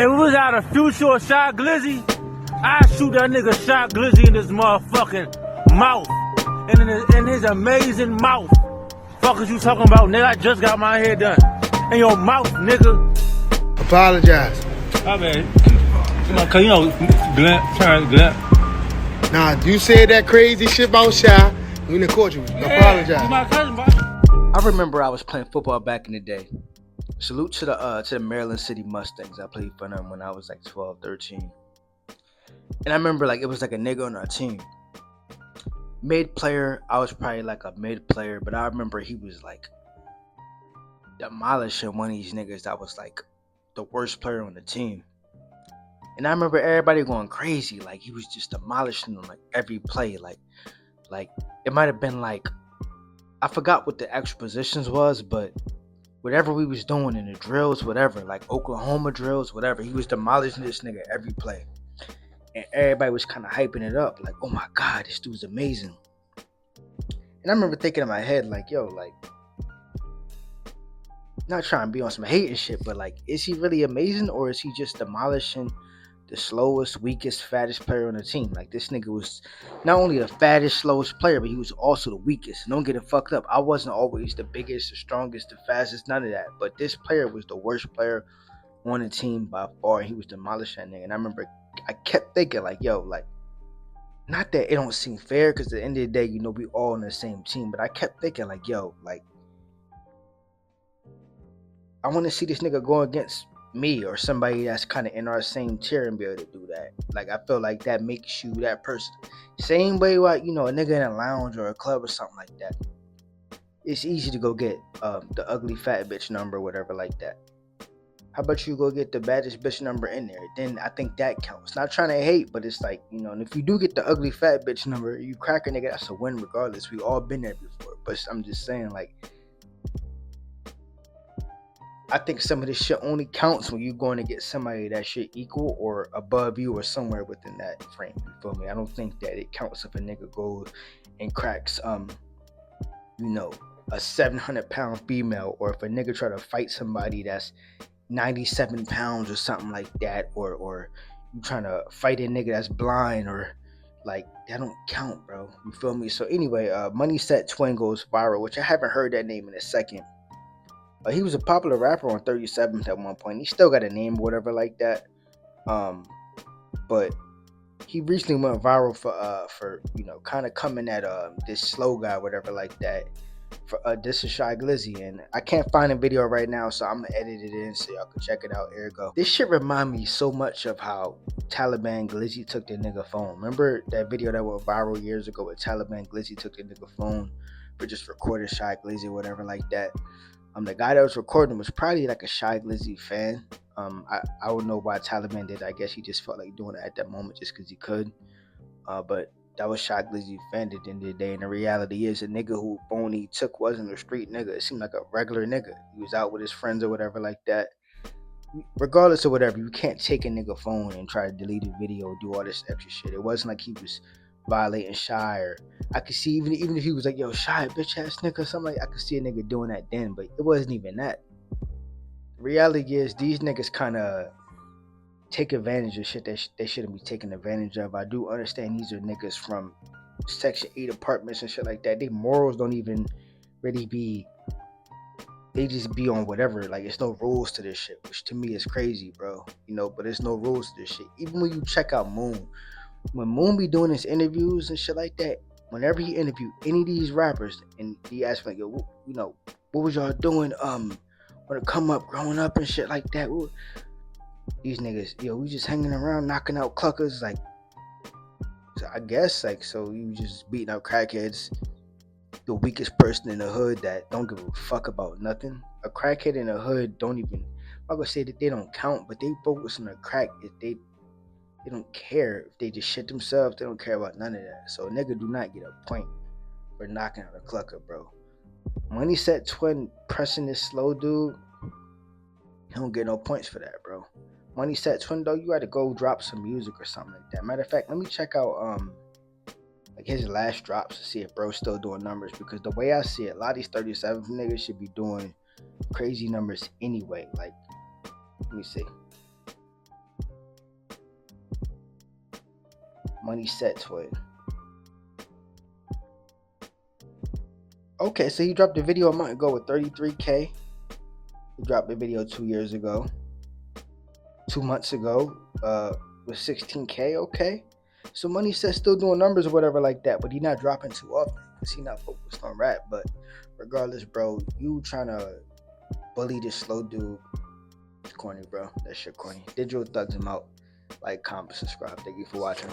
it was out of Future or Shy Glizzy, I shoot that nigga Shy Glizzy in his motherfucking mouth. In his amazing mouth. Fuck is you talking about, nigga? I just got my hair done. In your mouth, nigga. Apologize. My bad. Cause you know, Glenn. Nah, you said that crazy shit about Shy. We done caught you. Apologize. You my cousin, bro. I remember I was playing football back in the day. Salute to the Maryland City Mustangs. I played for them when I was like 12, 13. And I remember like it was like a nigga on our team. Mid player, I was probably like a mid player, but I remember he was like demolishing one of these niggas that was like the worst player on the team. And I remember everybody going crazy, like he was just demolishing them like every play. Like it might have been like, I forgot what the actual positions was, but whatever we was doing in the drills, whatever, like Oklahoma drills, whatever, he was demolishing this nigga every play. And everybody was kind of hyping it up, like, oh my God, this dude's amazing. And I remember thinking in my head, like, yo, like, not trying to be on some hating shit, but like, is he really amazing, or is he just demolishing the slowest, weakest, fattest player on the team? Like, this nigga was not only the fattest, slowest player, but he was also the weakest. And don't get it fucked up. I wasn't always the biggest, the strongest, the fastest, none of that. But this player was the worst player on the team by far. He was demolishing that nigga. And I remember I kept thinking, like, yo, like, not that it don't seem fair, because at the end of the day, you know, we all on the same team. But I kept thinking, like, yo, like, I want to see this nigga go against me or somebody that's kind of in our same tier and be able to do that. Like, I feel like that makes you that person. Same way like, you know, a nigga in a lounge or a club or something like that. It's easy to go get the ugly fat bitch number or whatever like that. How about you go get the baddest bitch number in there? Then I think that counts. Not trying to hate, but it's like, you know, and if you do get the ugly fat bitch number, you crack a nigga, that's a win regardless. We all been there before. But I'm just saying, like, I think some of this shit only counts when you're going to get somebody that shit equal or above you or somewhere within that frame. You feel me? I don't think that it counts if a nigga goes and cracks, you know, a 700-pound female, or if a nigga try to fight somebody that's 97 pounds or something like that, or you trying to fight a nigga that's blind, or like, that don't count, bro. You feel me? So anyway, Moneyset Twin goes viral, which I haven't heard that name in a second. He was a popular rapper on 37th at one point. He still got a name or whatever like that. But he recently went viral for you know, kind of coming at this slow guy, whatever like that. For this is Shy Glizzy, and I can't find a video right now, so I'm gonna edit it in so y'all can check it out. Here it go. This shit remind me so much of how Taliban Glizzy took the nigga phone. Remember that video that went viral years ago with Taliban Glizzy took the nigga phone for just recording Shy Glizzy or whatever like that. The guy that was recording was probably like a Shy Glizzy fan. I don't know why Taliban did it. I guess he just felt like doing it at that moment just because he could. But that was Shy Glizzy fan at the end of the day. And the reality is, a nigga who phone he took wasn't a street nigga. It seemed like a regular nigga. He was out with his friends or whatever like that. Regardless of whatever, you can't take a nigga phone and try to delete a video or do all this extra shit. It wasn't like he was violating Shy, or I could see even if he was like, yo, Shy, bitch ass nigga, something like, I could see a nigga doing that then, but it wasn't even that. The reality is, these niggas kind of take advantage of shit that they shouldn't be taking advantage of. I do understand these are niggas from Section 8 apartments and shit like that. Their morals don't even really be, they just be on whatever. Like, it's no rules to this shit, which to me is crazy, bro. You know, but there's no rules to this shit. Even when you check out Moon, when Moon be doing his interviews and shit like that, whenever he interviewed any of these rappers and he asked like, yo, you know, what was y'all doing when it come up growing up and shit like that? These niggas, yo, we just hanging around knocking out cluckers. Like, so I guess, like, so you just beating out crackheads, the weakest person in the hood that don't give a fuck about nothing. A crackhead in the hood don't even, I'm gonna say that they don't count, but they focus on the crack. If they don't care if they just shit themselves. They don't care about none of that. So a nigga do not get a point for knocking out a clucker, bro. Moneyset Twin pressing this slow dude, he don't get no points for that, bro. Moneyset Twin, though, you gotta go drop some music or something like that. Matter of fact, let me check out like his last drops to see if bro's still doing numbers, because the way I see it, a lot of these 37 niggas should be doing crazy numbers anyway. Like, let me see. Moneyset twin. Okay, so he dropped a video a month ago with 33K. He dropped a video 2 years ago. 2 months ago, with 16K. Okay, so Moneyset's still doing numbers or whatever like that, but he not dropping too often because he not focused on rap. But regardless, bro, you trying to bully this slow dude? It's corny, bro. That shit corny. Digital Thugs him out. Like, comment, subscribe. Thank you for watching.